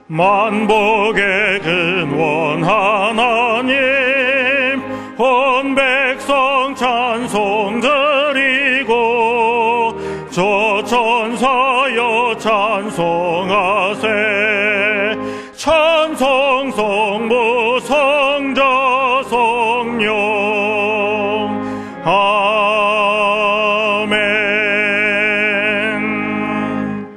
만복의 근원 하나님, 온 백성 찬송 드리고 저 천사여 찬송하세. 찬송 성부 성자 성령 아멘.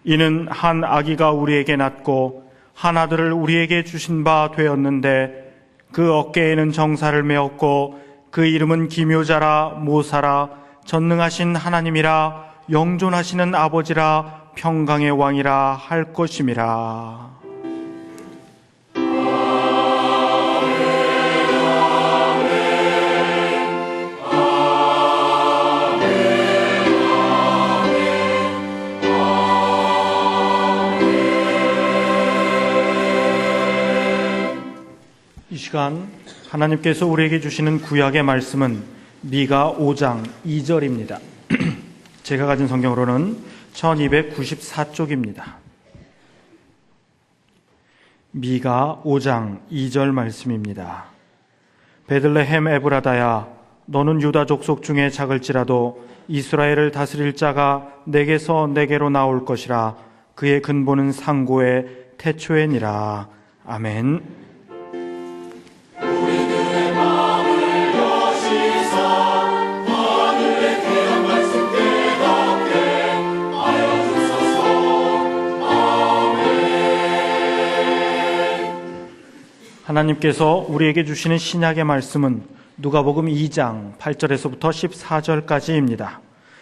이는 한 아기가 우리에게 낳고 한 아들을 우리에게 주신 바 되었는데 그 어깨에는 정사를 메었고 그 이름은 기묘자라 모사라 전능하신 하나님이라 영존하시는 아버지라 평강의 왕이라 할 것임이라. 이 시간 하나님께서 우리에게 주시는 구약의 말씀은 미가 5장 2절입니다. 제가 가진 성경으로는 1294쪽입니다. 미가 5장 2절 말씀입니다. 베들레헴 에브라다야, 너는 유다 족속 중에 작을지라도 이스라엘을 다스릴 자가 내게서 내게로 나올 것이라. 그의 근본은 상고의 태초에니라. 아멘. 하나님께서 우리에게 주시는 신약의 말씀은 누가복음 2장 8절에서부터 14절까지입니다.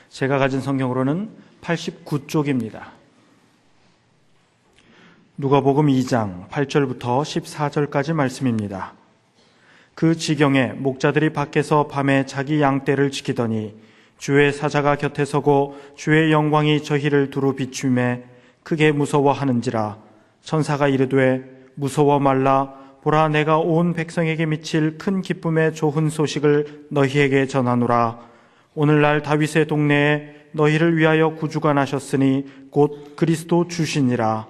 제가 가진 성경으로는 89쪽입니다. 누가복음 2장 8절부터 14절까지 말씀입니다. 그 지경에 목자들이 밖에서 밤에 자기 양떼를 지키더니 주의 사자가 곁에 서고 주의 영광이 저희를 두루 비추매 크게 무서워하는지라. 천사가 이르되 무서워 말라. 보라, 내가 온 백성에게 미칠 큰 기쁨의 좋은 소식을 너희에게 전하노라. 오늘날 다윗의 동네에 너희를 위하여 구주가 나셨으니 곧 그리스도 주시니라.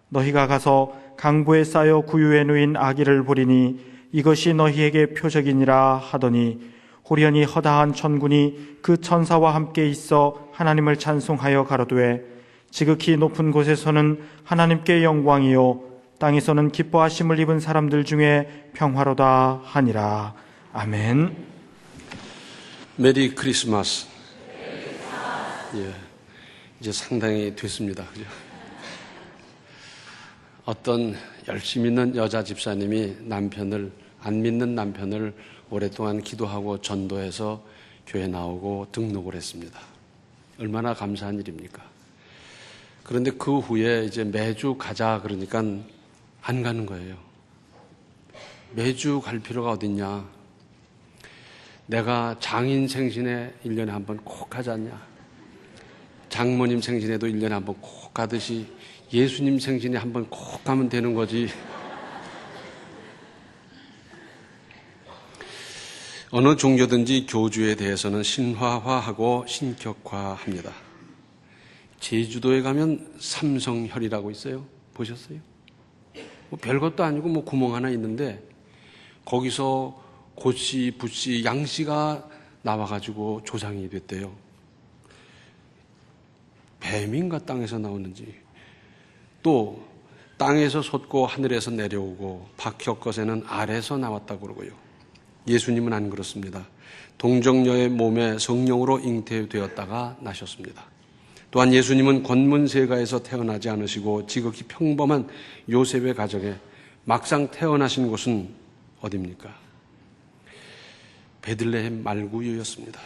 너희가 가서 강보에 쌓여 구유에 누인 아기를 보리니 이것이 너희에게 표적이니라 하더니 호련히 허다한 천군이 그 천사와 함께 있어 하나님을 찬송하여 가로되 지극히 높은 곳에서는 하나님께 영광이요 땅에서는 기뻐하심을 입은 사람들 중에 평화로다 하니라. 아멘. 메리 크리스마스. 예, 이제 상당히 됐습니다. 그죠? 어떤 열심히 있는 여자 집사님이 안 믿는 남편을 오랫동안 기도하고 전도해서 교회 나오고 등록을 했습니다. 얼마나 감사한 일입니까? 그런데 그 후에 이제 매주 가자 그러니까 안 가는 거예요. 매주 갈 필요가 어딨냐. 내가 장인 생신에 1년에 한 번 꼭 가지 않냐. 장모님 생신에도 1년에 한 번 꼭 가듯이 예수님 생신에 한 번 꼭 가면 되는 거지. 어느 종교든지 교주에 대해서는 신화화하고 신격화합니다. 제주도에 가면 삼성혈이라고 있어요. 보셨어요? 뭐 별것도 아니고 뭐 구멍 하나 있는데 거기서 고씨, 부씨, 양씨가 나와가지고 조상이 됐대요. 뱀인가 땅에서 나오는지. 또 땅에서 솟고 하늘에서 내려오고 박혁것에는 아래에서 나왔다고 그러고요. 예수님은 안 그렇습니다. 동정녀의 몸에 성령으로 잉태되었다가 나셨습니다. 또한 예수님은 권문세가에서 태어나지 않으시고 지극히 평범한 요셉의 가정에 막상 태어나신 곳은 어디입니까? 베들레헴 말구유였습니다.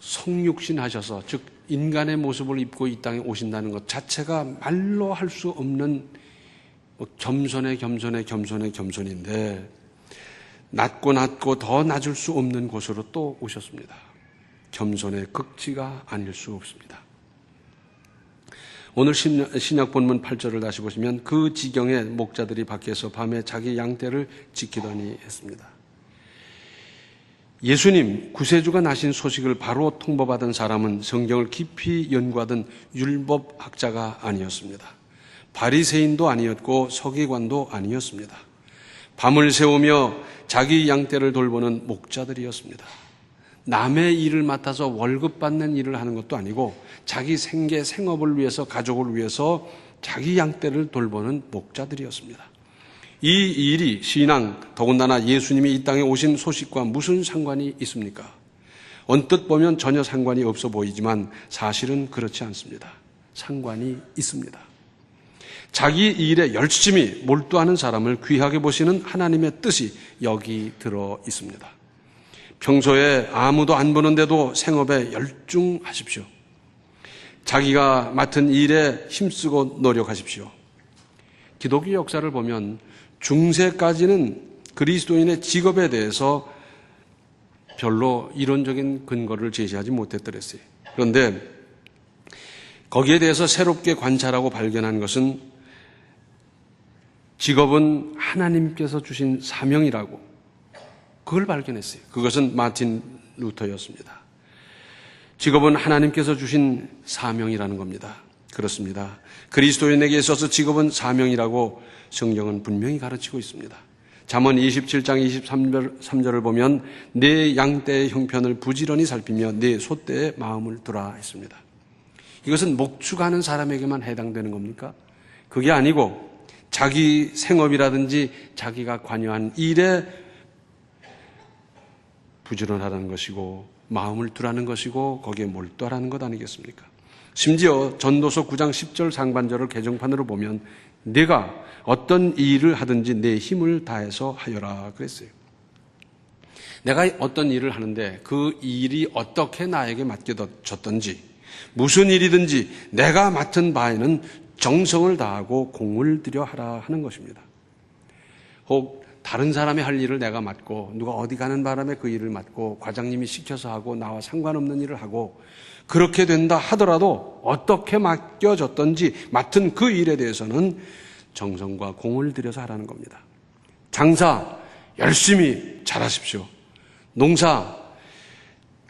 성육신 하셔서, 즉 인간의 모습을 입고 이 땅에 오신다는 것 자체가 말로 할 수 없는 겸손인데 낮고 더 낮을 수 없는 곳으로 또 오셨습니다. 겸손의 극치가 아닐 수 없습니다. 오늘 신약 본문 8절을 다시 보시면 그 지경에 목자들이 밖에서 밤에 자기 양떼를 지키더니 했습니다. 예수님 구세주가 나신 소식을 바로 통보받은 사람은 성경을 깊이 연구하던 율법학자가 아니었습니다. 바리새인도 아니었고 서기관도 아니었습니다. 밤을 새우며 자기 양떼를 돌보는 목자들이었습니다. 남의 일을 맡아서 월급 받는 일을 하는 것도 아니고 자기 생계, 생업을 위해서, 가족을 위해서 자기 양떼를 돌보는 목자들이었습니다. 이 일이 신앙, 더군다나 예수님이 이 땅에 오신 소식과 무슨 상관이 있습니까? 언뜻 보면 전혀 상관이 없어 보이지만 사실은 그렇지 않습니다. 상관이 있습니다. 자기 일에 열심히 몰두하는 사람을 귀하게 보시는 하나님의 뜻이 여기 들어 있습니다. 평소에 아무도 안 보는데도 생업에 열중하십시오. 자기가 맡은 일에 힘쓰고 노력하십시오. 기독교 역사를 보면 중세까지는 그리스도인의 직업에 대해서 별로 이론적인 근거를 제시하지 못했더랬어요. 그런데 거기에 대해서 새롭게 관찰하고 발견한 것은 직업은 하나님께서 주신 사명이라고 그걸 발견했어요. 그것은 마틴 루터였습니다. 직업은 하나님께서 주신 사명이라는 겁니다. 그렇습니다. 그리스도인에게 있어서 직업은 사명이라고 성경은 분명히 가르치고 있습니다. 잠언 27장 23절을 보면 내 양떼의 형편을 부지런히 살피며 내 소떼의 마음을 두라 했습니다. 이것은 목축하는 사람에게만 해당되는 겁니까? 그게 아니고 자기 생업이라든지 자기가 관여한 일에 부지런하라는 것이고 마음을 두라는 것이고 거기에 몰두하라는 것 아니겠습니까? 심지어 전도서 9장 10절 상반절을 개정판으로 보면 내가 어떤 일을 하든지 내 힘을 다해서 하여라 그랬어요. 내가 어떤 일을 하는데 그 일이 어떻게 나에게 맡겨졌든지 무슨 일이든지 내가 맡은 바에는 정성을 다하고 공을 들여 하라 하는 것입니다. 혹 다른 사람이 할 일을 내가 맡고 누가 어디 가는 바람에 그 일을 맡고 과장님이 시켜서 하고 나와 상관없는 일을 하고 그렇게 된다 하더라도 어떻게 맡겨졌든지 맡은 그 일에 대해서는 정성과 공을 들여서 하라는 겁니다. 장사 열심히 잘하십시오. 농사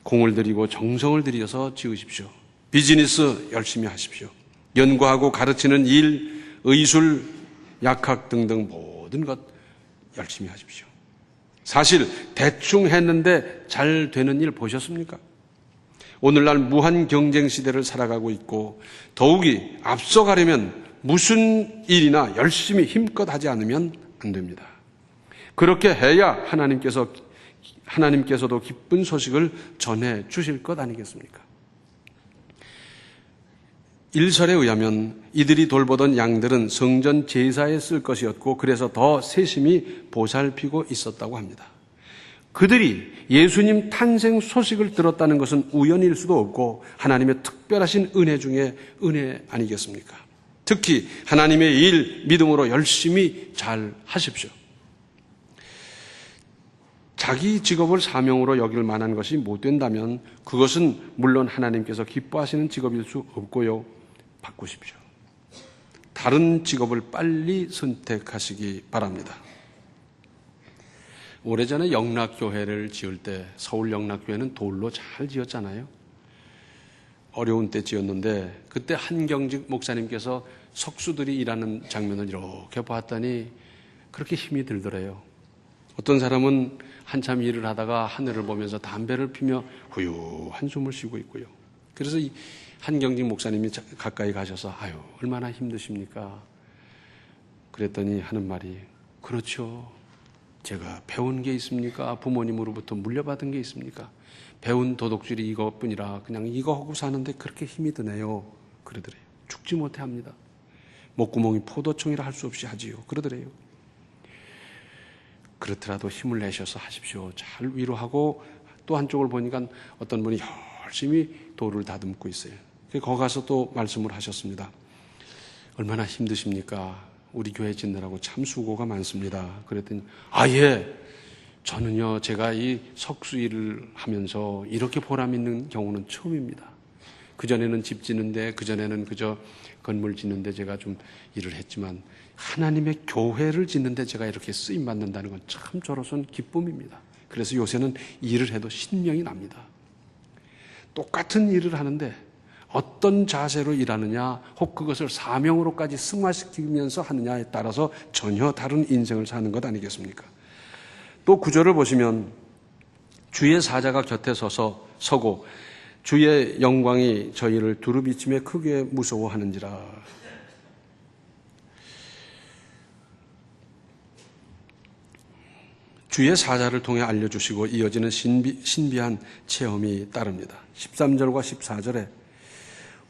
공을 들이고 정성을 들여서 지으십시오. 비즈니스 열심히 하십시오. 연구하고 가르치는 일, 의술, 약학 등등 모든 것 열심히 하십시오. 사실 대충 했는데 잘 되는 일 보셨습니까? 오늘날 무한 경쟁 시대를 살아가고 있고 더욱이 앞서가려면 무슨 일이나 열심히 힘껏 하지 않으면 안 됩니다. 그렇게 해야 하나님께서도 기쁜 소식을 전해 주실 것 아니겠습니까? 일설에 의하면 이들이 돌보던 양들은 성전 제사에 쓸 것이었고 그래서 더 세심히 보살피고 있었다고 합니다. 그들이 예수님 탄생 소식을 들었다는 것은 우연일 수도 없고 하나님의 특별하신 은혜 중에 은혜 아니겠습니까? 특히 하나님의 일 믿음으로 열심히 잘 하십시오. 자기 직업을 사명으로 여길 만한 것이 못 된다면 그것은 물론 하나님께서 기뻐하시는 직업일 수 없고요. 바꾸십시오. 다른 직업을 빨리 선택하시기 바랍니다. 오래전에 영락교회를 지을 때 서울 영락교회는 돌로 잘 지었잖아요. 어려운 때 지었는데 그때 한경직 목사님께서 석수들이 일하는 장면을 이렇게 봤더니 그렇게 힘이 들더래요. 어떤 사람은 한참 일을 하다가 하늘을 보면서 담배를 피며 후유 한숨을 쉬고 있고요. 그래서 이 한경직 목사님이 가까이 가셔서 아유 얼마나 힘드십니까? 그랬더니 하는 말이 그렇죠. 제가 배운 게 있습니까? 부모님으로부터 물려받은 게 있습니까? 배운 도덕질이 이것뿐이라 그냥 이거 하고 사는데 그렇게 힘이 드네요. 그러더래요. 죽지 못해 합니다. 목구멍이 포도청이라 할 수 없이 하지요. 그러더래요. 그렇더라도 힘을 내셔서 하십시오. 잘 위로하고 또 한쪽을 보니까 어떤 분이 열심히 돌을 다듬고 있어요. 거기 가서 또 말씀을 하셨습니다. 얼마나 힘드십니까? 우리 교회 짓느라고 참 수고가 많습니다. 그랬더니 예. 저는요 제가 이 석수 일을 하면서 이렇게 보람 있는 경우는 처음입니다. 그전에는 집 짓는데, 그전에는 그저 건물 짓는데 제가 좀 일을 했지만 하나님의 교회를 짓는데 제가 이렇게 쓰임 받는다는 건 참 저로서는 기쁨입니다. 그래서 요새는 일을 해도 신명이 납니다. 똑같은 일을 하는데 어떤 자세로 일하느냐, 혹 그것을 사명으로까지 승화시키면서 하느냐에 따라서 전혀 다른 인생을 사는 것 아니겠습니까? 또 구절을 보시면 주의 사자가 곁에 서고 주의 영광이 저희를 두루비치며 크게 무서워하는지라. 주의 사자를 통해 알려주시고 이어지는 신비한 체험이 따릅니다. 13절과 14절에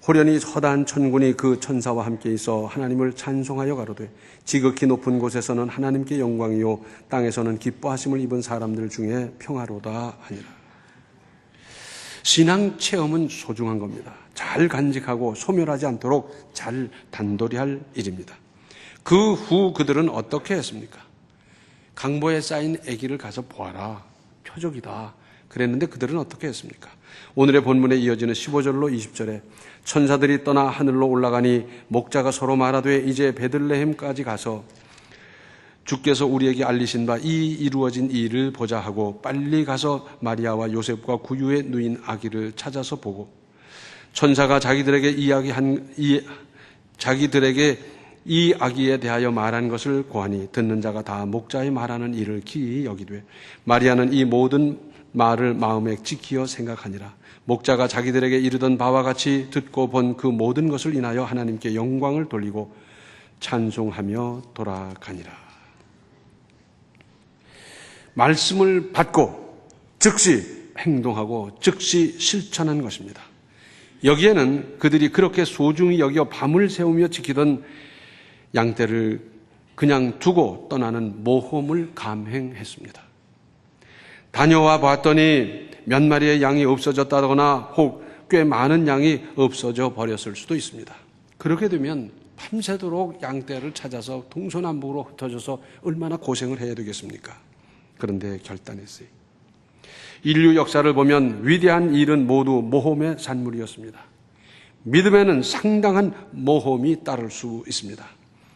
호련히 허다한 천군이 그 천사와 함께 있어 하나님을 찬송하여 가로되 지극히 높은 곳에서는 하나님께 영광이요 땅에서는 기뻐하심을 입은 사람들 중에 평화로다 하니라. 신앙 체험은 소중한 겁니다. 잘 간직하고 소멸하지 않도록 잘 단돌이 할 일입니다. 그 후 그들은 어떻게 했습니까? 강보에 쌓인 아기를 가서 보아라. 표적이다. 그랬는데 그들은 어떻게 했습니까? 오늘의 본문에 이어지는 15절로 20절에 천사들이 떠나 하늘로 올라가니 목자가 서로 말하되 이제 베들레헴까지 가서 주께서 우리에게 알리신 바 이 이루어진 일을 보자 하고 빨리 가서 마리아와 요셉과 구유에 누인 아기를 찾아서 보고 천사가 자기들에게 이 아기에 대하여 말한 것을 고하니 듣는 자가 다 목자의 말하는 일을 기이 여기되 마리아는 이 모든 말을 마음에 지키어 생각하니라. 목자가 자기들에게 이르던 바와 같이 듣고 본 그 모든 것을 인하여 하나님께 영광을 돌리고 찬송하며 돌아가니라. 말씀을 받고 즉시 행동하고 즉시 실천한 것입니다. 여기에는 그들이 그렇게 소중히 여겨 밤을 새우며 지키던 양떼를 그냥 두고 떠나는 모험을 감행했습니다. 다녀와 봤더니 몇 마리의 양이 없어졌다거나 혹 꽤 많은 양이 없어져 버렸을 수도 있습니다. 그렇게 되면 밤새도록 양떼를 찾아서 동서남북으로 흩어져서 얼마나 고생을 해야 되겠습니까? 그런데 결단했어요. 인류 역사를 보면 위대한 일은 모두 모험의 산물이었습니다. 믿음에는 상당한 모험이 따를 수 있습니다.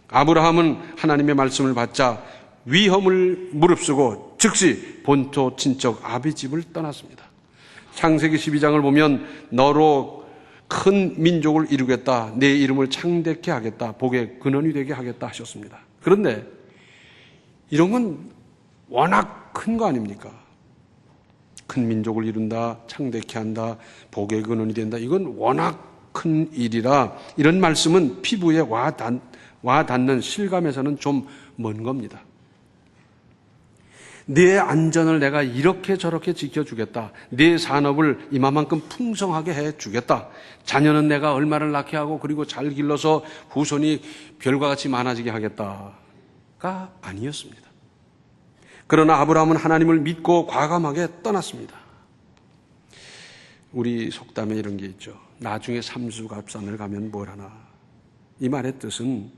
아브라함은 하나님의 말씀을 받자 위험을 무릅쓰고 즉시 본토 친척 아비집을 떠났습니다. 창세기 12장을 보면 너로 큰 민족을 이루겠다, 내 이름을 창대케 하겠다, 복의 근원이 되게 하겠다 하셨습니다. 그런데 이런 건 워낙 큰 거 아닙니까? 큰 민족을 이룬다, 창대케 한다, 복의 근원이 된다. 이건 워낙 큰 일이라 이런 말씀은 피부에 와 닿는 실감에서는 좀 먼 겁니다. 네 안전을 내가 이렇게 저렇게 지켜주겠다. 네 산업을 이만큼 풍성하게 해주겠다. 자녀는 내가 얼마를 낳게 하고 그리고 잘 길러서 후손이 별과 같이 많아지게 하겠다가 아니었습니다. 그러나 아브라함은 하나님을 믿고 과감하게 떠났습니다. 우리 속담에 이런 게 있죠. 나중에 삼수갑산을 가면 뭘 하나. 이 말의 뜻은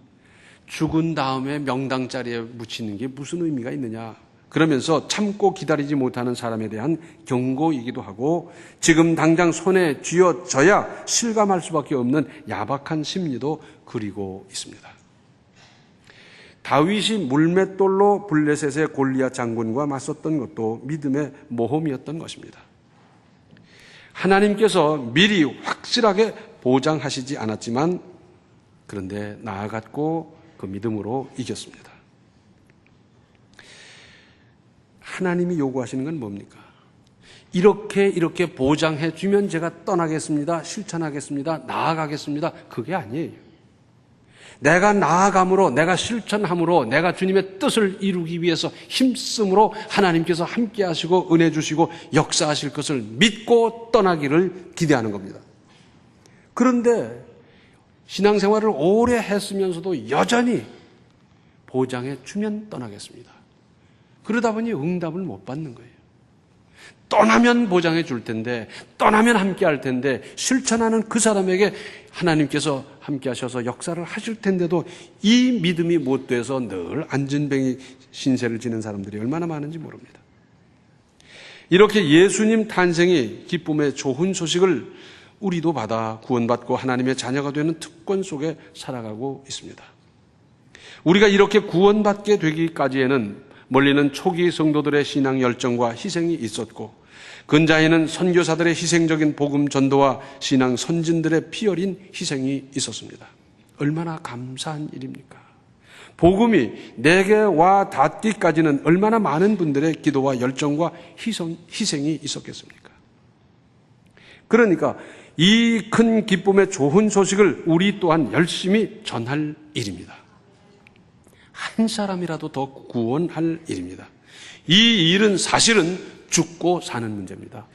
죽은 다음에 명당 자리에 묻히는 게 무슨 의미가 있느냐. 그러면서 참고 기다리지 못하는 사람에 대한 경고이기도 하고 지금 당장 손에 쥐어져야 실감할 수밖에 없는 야박한 심리도 그리고 있습니다. 다윗이 물맷돌로 블레셋의 골리앗 장군과 맞섰던 것도 믿음의 모험이었던 것입니다. 하나님께서 미리 확실하게 보장하시지 않았지만 그런데 나아갔고 그 믿음으로 이겼습니다. 하나님이 요구하시는 건 뭡니까? 이렇게 보장해 주면 제가 떠나겠습니다. 실천하겠습니다. 나아가겠습니다. 그게 아니에요. 내가 나아감으로, 내가 실천함으로, 내가 주님의 뜻을 이루기 위해서 힘쓰므로 하나님께서 함께 하시고 은혜 주시고 역사하실 것을 믿고 떠나기를 기대하는 겁니다. 그런데 신앙생활을 오래 했으면서도 여전히 보장해 주면 떠나겠습니다. 그러다 보니 응답을 못 받는 거예요. 떠나면 보장해 줄 텐데, 떠나면 함께 할 텐데, 실천하는 그 사람에게 하나님께서 함께 하셔서 역사를 하실 텐데도 이 믿음이 못 돼서 늘 안진뱅이 신세를 지는 사람들이 얼마나 많은지 모릅니다. 이렇게 예수님 탄생이 기쁨의 좋은 소식을 우리도 받아 구원받고 하나님의 자녀가 되는 특권 속에 살아가고 있습니다. 우리가 이렇게 구원받게 되기까지에는 멀리는 초기 성도들의 신앙 열정과 희생이 있었고, 근자에는 선교사들의 희생적인 복음 전도와 신앙 선진들의 피 어린 희생이 있었습니다. 얼마나 감사한 일입니까? 복음이 내게 와 닿기까지는 얼마나 많은 분들의 기도와 열정과 희생이 있었겠습니까? 그러니까 이 큰 기쁨의 좋은 소식을 우리 또한 열심히 전할 일입니다. 한 사람이라도 더 구원할 일입니다. 이 일은 사실은 죽고 사는 문제입니다.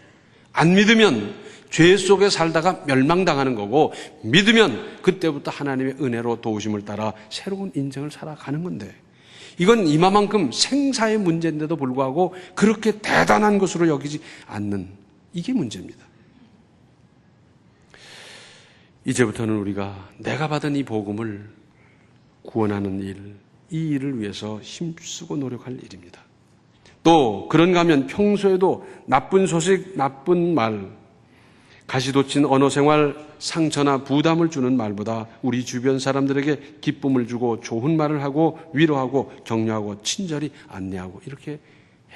안 믿으면 죄 속에 살다가 멸망당하는 거고, 믿으면 그때부터 하나님의 은혜로 도우심을 따라 새로운 인생을 살아가는 건데, 이건 이마만큼 생사의 문제인데도 불구하고 그렇게 대단한 것으로 여기지 않는, 이게 문제입니다. 이제부터는 우리가 내가 받은 이 복음을 구원하는 일, 이 일을 위해서 힘쓰고 노력할 일입니다. 또 그런가 하면 평소에도 나쁜 소식, 나쁜 말, 가시돋친 언어 생활, 상처나 부담을 주는 말보다 우리 주변 사람들에게 기쁨을 주고 좋은 말을 하고 위로하고 격려하고 친절히 안내하고 이렇게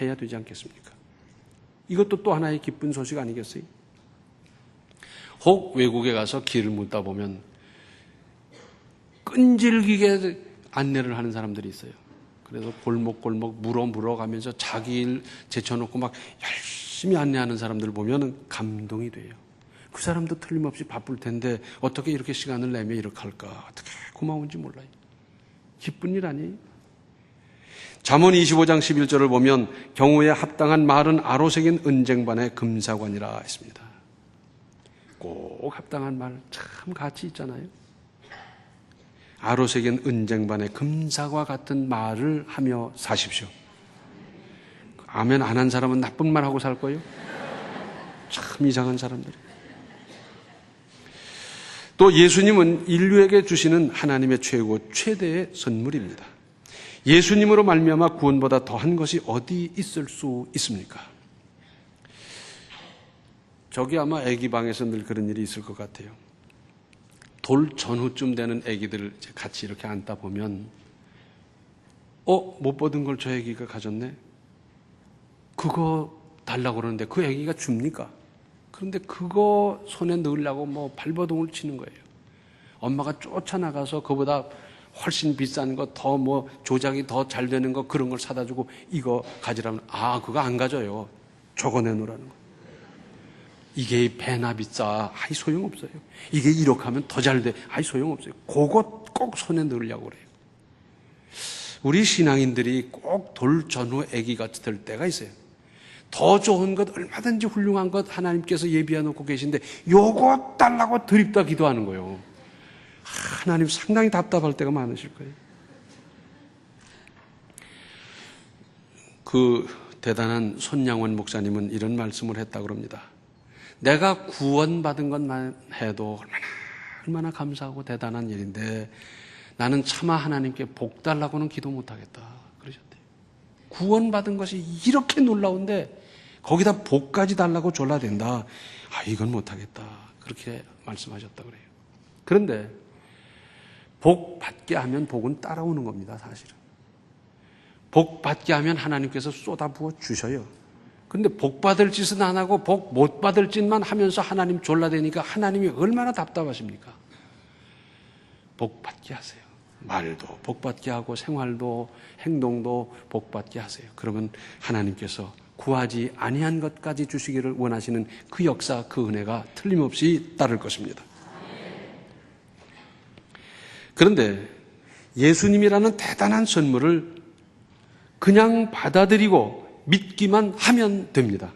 해야 되지 않겠습니까? 이것도 또 하나의 기쁜 소식 아니겠어요? 혹 외국에 가서 길을 묻다 보면 끈질기게 안내를 하는 사람들이 있어요. 그래서 골목골목 물어가면서 자기 일 제쳐놓고 막 열심히 안내하는 사람들을 보면 감동이 돼요. 그 사람도 틀림없이 바쁠 텐데 어떻게 이렇게 시간을 내며 이렇게 할까? 어떻게 고마운지 몰라요. 기쁜 일 아니에요? 잠언 25장 11절을 보면 경우에 합당한 말은 아로새긴 은쟁반의 금사관이라 했습니다. 꼭 합당한 말 참 가치 있잖아요. 아로새긴 은쟁반의 금사과 같은 말을 하며 사십시오. 아멘 안 한 사람은 나쁜 말 하고 살 거예요? 참 이상한 사람들. 또 예수님은 인류에게 주시는 하나님의 최대의 선물입니다. 예수님으로 말미암아 구원보다 더한 것이 어디 있을 수 있습니까? 저기 아마 아기 방에서 늘 그런 일이 있을 것 같아요. 돌 전후쯤 되는 아기들 같이 이렇게 앉다 보면 못 받은 걸 저 아기가 가졌네? 그거 달라고 그러는데 그 아기가 줍니까? 그런데 그거 손에 넣으려고 발버둥을 치는 거예요. 엄마가 쫓아나가서 그보다 훨씬 비싼 거, 더 조작이 더 잘 되는 거 그런 걸 사다 주고 이거 가지라면 그거 안 가져요. 저거 내놓으라는 거. 이게 배나 비싸. 소용없어요. 이게 이렇게 하면 더 잘 돼. 소용없어요. 그거 꼭 손에 넣으려고 그래요. 우리 신앙인들이 꼭 돌 전후 아기가 될 때가 있어요. 더 좋은 것, 얼마든지 훌륭한 것 하나님께서 예비해 놓고 계신데 요거 달라고 드립다 기도하는 거예요. 하나님 상당히 답답할 때가 많으실 거예요. 그 대단한 손양원 목사님은 이런 말씀을 했다고 합니다. 내가 구원받은 것만 해도 얼마나 감사하고 대단한 일인데 나는 차마 하나님께 복 달라고는 기도 못하겠다 그러셨대요. 구원받은 것이 이렇게 놀라운데 거기다 복까지 달라고 졸라댄다. 이건 못하겠다 그렇게 말씀하셨다 그래요. 그런데 복 받게 하면 복은 따라오는 겁니다. 사실은 복 받게 하면 하나님께서 쏟아부어 주셔요. 근데 복 받을 짓은 안 하고 복 못 받을 짓만 하면서 하나님 졸라대니까 하나님이 얼마나 답답하십니까? 복 받게 하세요. 말도 복 받게 하고 생활도 행동도 복 받게 하세요. 그러면 하나님께서 구하지 아니한 것까지 주시기를 원하시는 그 역사, 그 은혜가 틀림없이 따를 것입니다. 그런데 예수님이라는 대단한 선물을 그냥 받아들이고 믿기만 하면 됩니다.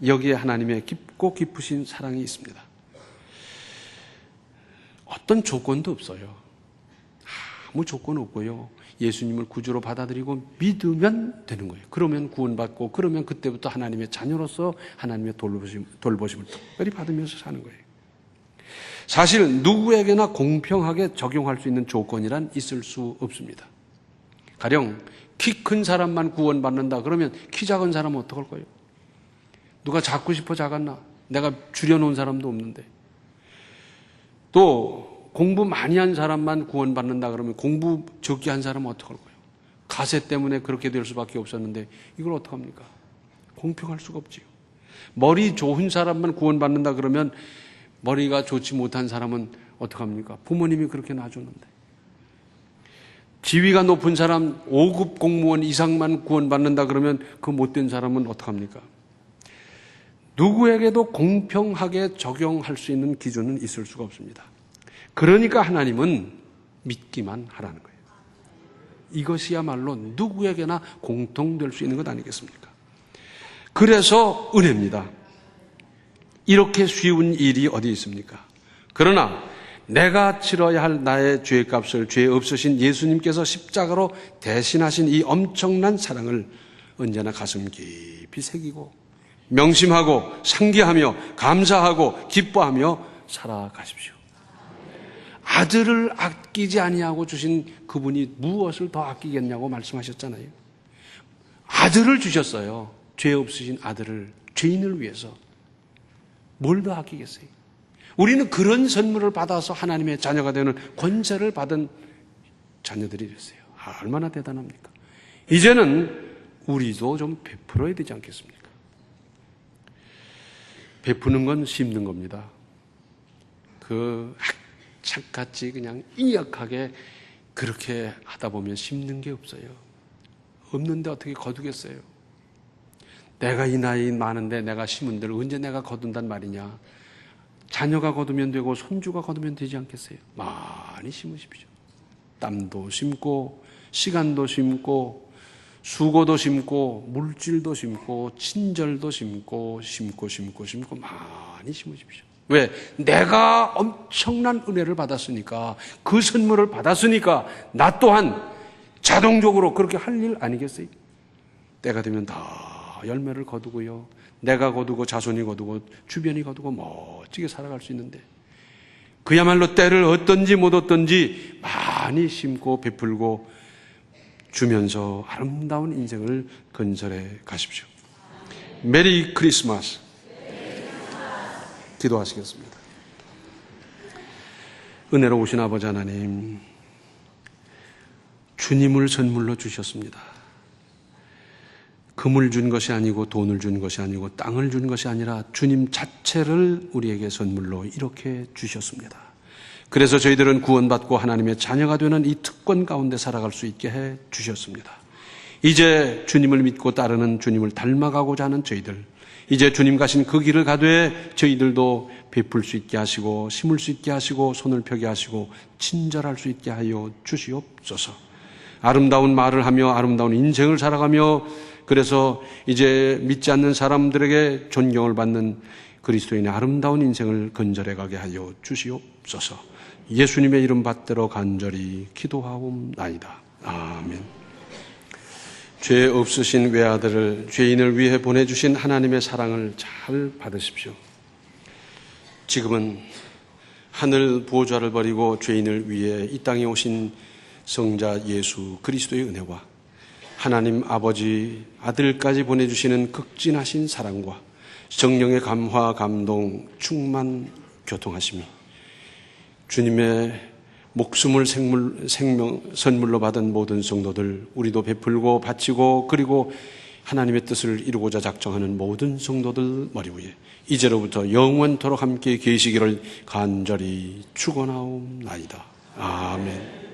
여기에 하나님의 깊고 깊으신 사랑이 있습니다. 어떤 조건도 없어요. 아무 조건 없고요. 예수님을 구주로 받아들이고 믿으면 되는 거예요. 그러면 구원받고 그러면 그때부터 하나님의 자녀로서 하나님의 돌보심을 특별히 받으면서 사는 거예요. 사실 누구에게나 공평하게 적용할 수 있는 조건이란 있을 수 없습니다. 가령 키 큰 사람만 구원받는다 그러면 키 작은 사람은 어떡할 거예요? 누가 작고 싶어 작았나? 내가 줄여놓은 사람도 없는데 또 공부 많이 한 사람만 구원받는다 그러면 공부 적게 한 사람은 어떡할 거예요? 가세 때문에 그렇게 될 수밖에 없었는데 이걸 어떡합니까? 공평할 수가 없지요. 머리 좋은 사람만 구원받는다 그러면 머리가 좋지 못한 사람은 어떡합니까? 부모님이 그렇게 놔줬는데. 지위가 높은 사람 5급 공무원 이상만 구원받는다 그러면 그 못된 사람은 어떡합니까? 누구에게도 공평하게 적용할 수 있는 기준은 있을 수가 없습니다. 그러니까 하나님은 믿기만 하라는 거예요. 이것이야말로 누구에게나 공통될 수 있는 것 아니겠습니까? 그래서 은혜입니다. 이렇게 쉬운 일이 어디 있습니까? 그러나 내가 치러야 할 나의 죄값을 죄 없으신 예수님께서 십자가로 대신하신 이 엄청난 사랑을 언제나 가슴 깊이 새기고 명심하고 상기하며 감사하고 기뻐하며 살아가십시오. 아들을 아끼지 아니하고 주신 그분이 무엇을 더 아끼겠냐고 말씀하셨잖아요. 아들을 주셨어요. 죄 없으신 아들을, 죄인을 위해서. 뭘 더 아끼겠어요? 우리는 그런 선물을 받아서 하나님의 자녀가 되는 권세를 받은 자녀들이 됐어요. 얼마나 대단합니까? 이제는 우리도 좀 베풀어야 되지 않겠습니까? 베푸는 건 씹는 겁니다. 착같이 그냥 이역하게 그렇게 하다 보면 씹는 게 없어요. 없는데 어떻게 거두겠어요? 내가 이 나이 많은데 내가 심은 데를 언제 내가 거둔단 말이냐. 자녀가 거두면 되고 손주가 거두면 되지 않겠어요? 많이 심으십시오. 땀도 심고 시간도 심고 수고도 심고 물질도 심고 친절도 심고 많이 심으십시오. 왜? 내가 엄청난 은혜를 받았으니까, 그 선물을 받았으니까 나 또한 자동적으로 그렇게 할 일 아니겠어요? 때가 되면 다 열매를 거두고요, 내가 거두고 자손이 거두고 주변이 거두고 멋지게 살아갈 수 있는데, 그야말로 때를 얻든지 못 얻든지 많이 심고 베풀고 주면서 아름다운 인생을 건설해 가십시오. 메리 크리스마스. 기도하시겠습니다. 은혜로우신 아버지 하나님, 주님을 선물로 주셨습니다. 금을 준 것이 아니고 돈을 준 것이 아니고 땅을 준 것이 아니라 주님 자체를 우리에게 선물로 이렇게 주셨습니다. 그래서 저희들은 구원받고 하나님의 자녀가 되는 이 특권 가운데 살아갈 수 있게 해 주셨습니다. 이제 주님을 믿고 따르는, 주님을 닮아가고자 하는 저희들, 이제 주님 가신 그 길을 가되 저희들도 베풀 수 있게 하시고 심을 수 있게 하시고 손을 펴게 하시고 친절할 수 있게 하여 주시옵소서. 아름다운 말을 하며 아름다운 인생을 살아가며, 그래서 이제 믿지 않는 사람들에게 존경을 받는 그리스도인의 아름다운 인생을 건설해 가게 하여 주시옵소서. 예수님의 이름 받들어 간절히 기도하옵나이다. 아멘. 죄 없으신 외아들을 죄인을 위해 보내주신 하나님의 사랑을 잘 받으십시오. 지금은 하늘 보좌를 버리고 죄인을 위해 이 땅에 오신 성자 예수 그리스도의 은혜와 하나님 아버지 아들까지 보내주시는 극진하신 사랑과 성령의 감화 감동 충만 교통하심이 주님의 목숨을 선물로 받은 모든 성도들, 우리도 베풀고 바치고 그리고 하나님의 뜻을 이루고자 작정하는 모든 성도들 머리 위에 이제로부터 영원토록 함께 계시기를 간절히 축원하옵나이다. 아멘.